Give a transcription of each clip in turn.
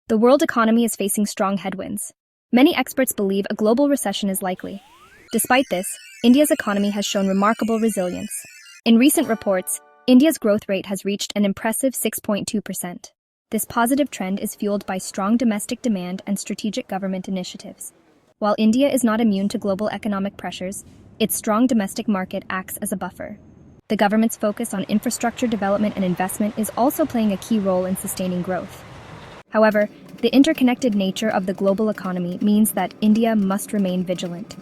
The world economy is facing strong headwinds. Many experts believe a global recession is likely. Despite this, India's economy has shown remarkable resilience. In recent reports, India's growth rate has reached an impressive 6.2%. This positive trend is fueled by strong domestic demand and strategic government initiatives. While India is not immune to global economic pressures, its strong domestic market acts as a buffer. The government's focus on infrastructure development and investment is also playing a key role in sustaining growth. However, the interconnected nature of the global economy means that India must remain vigilant.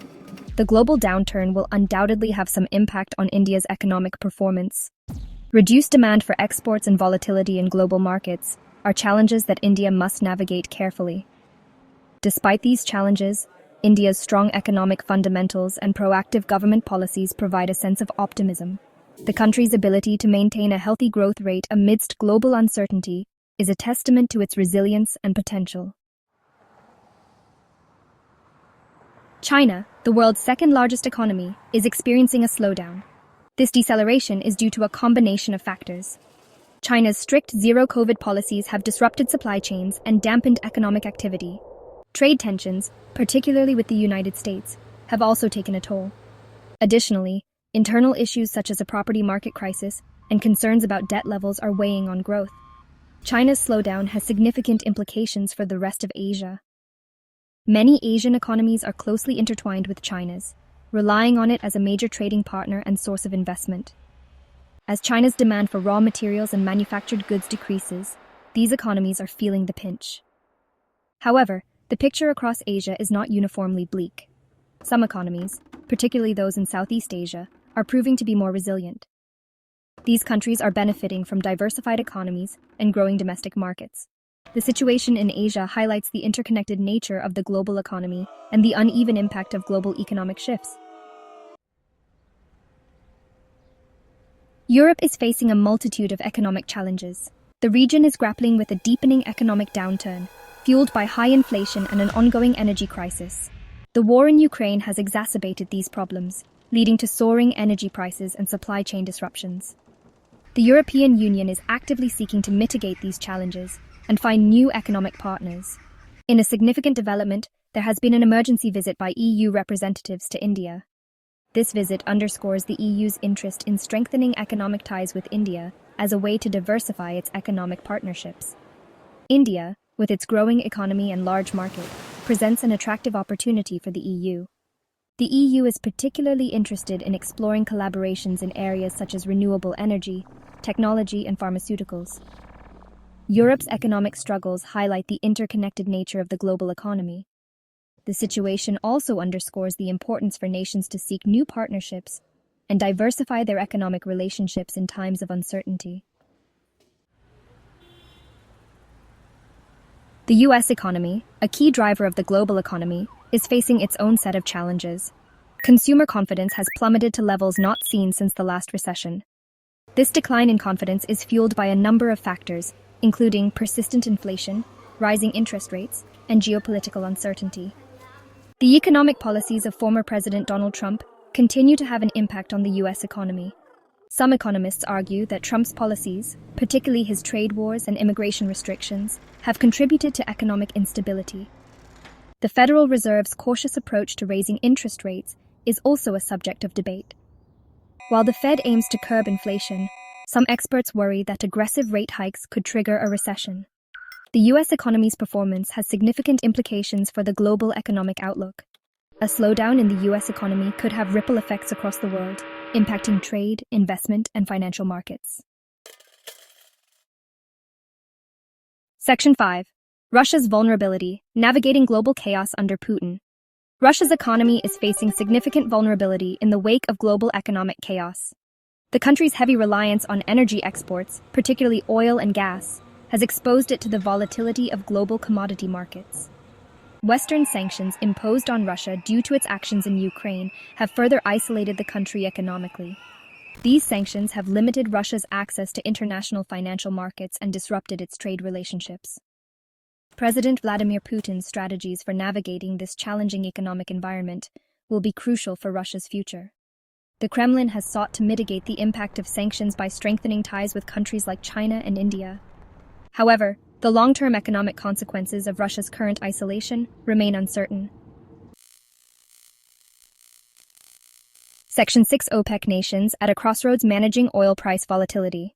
The global downturn will undoubtedly have some impact on India's economic performance. Reduced demand for exports and volatility in global markets are challenges that India must navigate carefully. Despite these challenges, India's strong economic fundamentals and proactive government policies provide a sense of optimism. The country's ability to maintain a healthy growth rate amidst global uncertainty is a testament to its resilience and potential. China, the world's second-largest economy, is experiencing a slowdown. This deceleration is due to a combination of factors. China's strict zero-COVID policies have disrupted supply chains and dampened economic activity. Trade tensions, particularly with the United States, have also taken a toll. Additionally, internal issues such as a property market crisis and concerns about debt levels are weighing on growth. China's slowdown has significant implications for the rest of Asia. Many Asian economies are closely intertwined with China's, relying on it as a major trading partner and source of investment. As China's demand for raw materials and manufactured goods decreases, these economies are feeling the pinch. However, the picture across Asia is not uniformly bleak. Some economies, particularly those in Southeast Asia, are proving to be more resilient. These countries are benefiting from diversified economies and growing domestic markets. The situation in Asia highlights the interconnected nature of the global economy and the uneven impact of global economic shifts. Europe is facing a multitude of economic challenges. The region is grappling with a deepening economic downturn, fueled by high inflation and an ongoing energy crisis. The war in Ukraine has exacerbated these problems, leading to soaring energy prices and supply chain disruptions. The European Union is actively seeking to mitigate these challenges and find new economic partners. In a significant development, there has been an emergency visit by EU representatives to India. This visit underscores the EU's interest in strengthening economic ties with India as a way to diversify its economic partnerships. India, with its growing economy and large market, presents an attractive opportunity for the EU. The EU is particularly interested in exploring collaborations in areas such as renewable energy, technology, and pharmaceuticals. Europe's economic struggles highlight the interconnected nature of the global economy. The situation also underscores the importance for nations to seek new partnerships and diversify their economic relationships in times of uncertainty. The U.S. economy, a key driver of the global economy, is facing its own set of challenges. Consumer confidence has plummeted to levels not seen since the last recession. This decline in confidence is fueled by a number of factors, including persistent inflation, rising interest rates, and geopolitical uncertainty. The economic policies of former President Donald Trump continue to have an impact on the U.S. economy. Some economists argue that Trump's policies, particularly his trade wars and immigration restrictions, have contributed to economic instability. The Federal Reserve's cautious approach to raising interest rates is also a subject of debate. While the Fed aims to curb inflation, some experts worry that aggressive rate hikes could trigger a recession. The U.S. economy's performance has significant implications for the global economic outlook. A slowdown in the U.S. economy could have ripple effects across the world, impacting trade, investment, and financial markets. Section 5. Russia's vulnerability, navigating global chaos under Putin. Russia's economy is facing significant vulnerability in the wake of global economic chaos. The country's heavy reliance on energy exports, particularly oil and gas, has exposed it to the volatility of global commodity markets. Western sanctions imposed on Russia due to its actions in Ukraine have further isolated the country economically. These sanctions have limited Russia's access to international financial markets and disrupted its trade relationships. President Vladimir Putin's strategies for navigating this challenging economic environment will be crucial for Russia's future. The Kremlin has sought to mitigate the impact of sanctions by strengthening ties with countries like China and India. However, The long-term economic consequences of Russia's current isolation remain uncertain. Section 6 OPEC nations at a crossroads managing oil price volatility.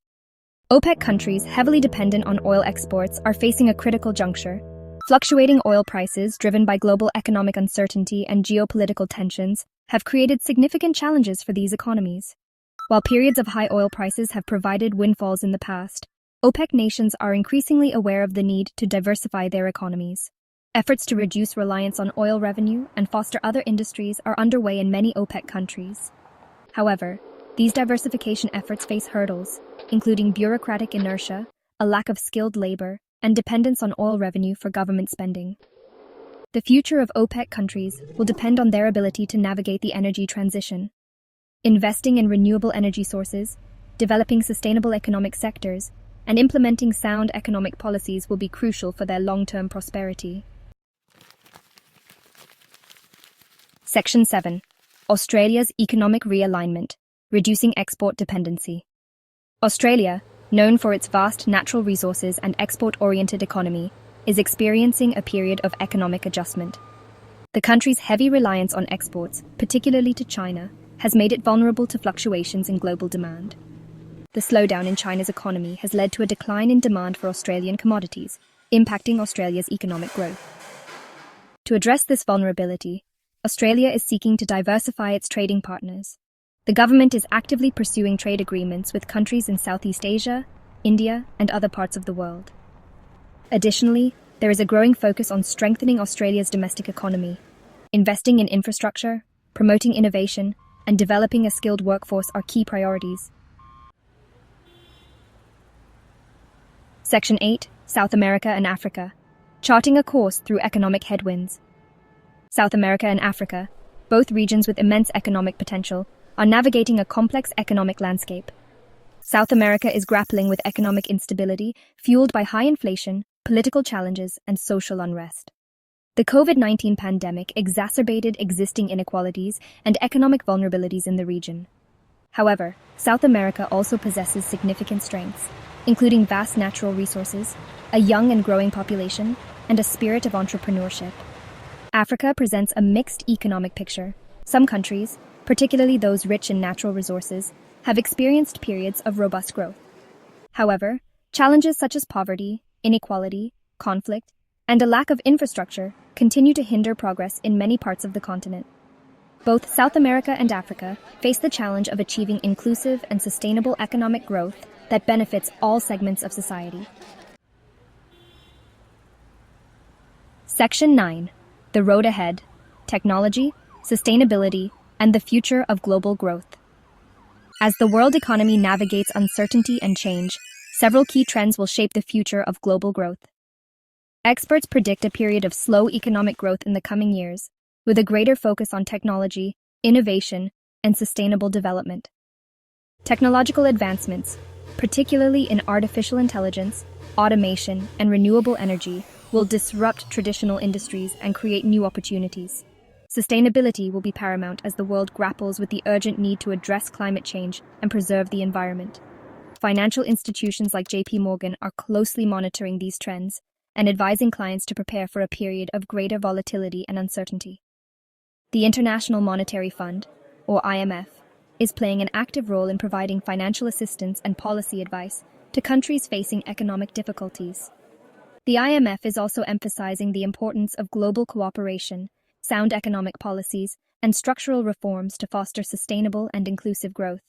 OPEC countries heavily dependent on oil exports are facing a critical juncture. Fluctuating oil prices, driven by global economic uncertainty and geopolitical tensions, have created significant challenges for these economies. While periods of high oil prices have provided windfalls in the past, OPEC nations are increasingly aware of the need to diversify their economies. Efforts to reduce reliance on oil revenue and foster other industries are underway in many OPEC countries. However, these diversification efforts face hurdles, including bureaucratic inertia, a lack of skilled labor, and dependence on oil revenue for government spending. The future of OPEC countries will depend on their ability to navigate the energy transition. Investing in renewable energy sources, developing sustainable economic sectors, and implementing sound economic policies will be crucial for their long-term prosperity. Section 7. Australia's economic realignment, reducing export dependency. Australia, known for its vast natural resources and export-oriented economy, is experiencing a period of economic adjustment. The country's heavy reliance on exports, particularly to China, has made it vulnerable to fluctuations in global demand. The slowdown in China's economy has led to a decline in demand for Australian commodities, impacting Australia's economic growth. To address this vulnerability, Australia is seeking to diversify its trading partners. The government is actively pursuing trade agreements with countries in Southeast Asia, India, and other parts of the world. Additionally, there is a growing focus on strengthening Australia's domestic economy. Investing in infrastructure, promoting innovation, and developing a skilled workforce are key priorities. Section 8. South America and Africa. Charting a course through economic headwinds. South America and Africa, both regions with immense economic potential, are navigating a complex economic landscape. South America is grappling with economic instability fueled by high inflation, political challenges, and social unrest. The COVID-19 pandemic exacerbated existing inequalities and economic vulnerabilities in the region. However, South America also possesses significant strengths, including vast natural resources, a young and growing population, and a spirit of entrepreneurship. Africa presents a mixed economic picture. Some countries, particularly those rich in natural resources, have experienced periods of robust growth. However, challenges such as poverty, inequality, conflict, and a lack of infrastructure continue to hinder progress in many parts of the continent. Both South America and Africa face the challenge of achieving inclusive and sustainable economic growth that benefits all segments of society. Section 9. The road ahead, technology, sustainability, and the future of global growth. As the world economy navigates uncertainty and change, several key trends will shape the future of global growth. Experts predict a period of slow economic growth in the coming years, with a greater focus on technology, innovation, and sustainable development. Technological advancements, particularly in artificial intelligence, automation, and renewable energy, will disrupt traditional industries and create new opportunities. Sustainability will be paramount as the world grapples with the urgent need to address climate change and preserve the environment. Financial institutions like JP Morgan are closely monitoring these trends and advising clients to prepare for a period of greater volatility and uncertainty. The International Monetary Fund, or IMF, is playing an active role in providing financial assistance and policy advice to countries facing economic difficulties. The IMF is also emphasizing the importance of global cooperation, sound economic policies, and structural reforms to foster sustainable and inclusive growth.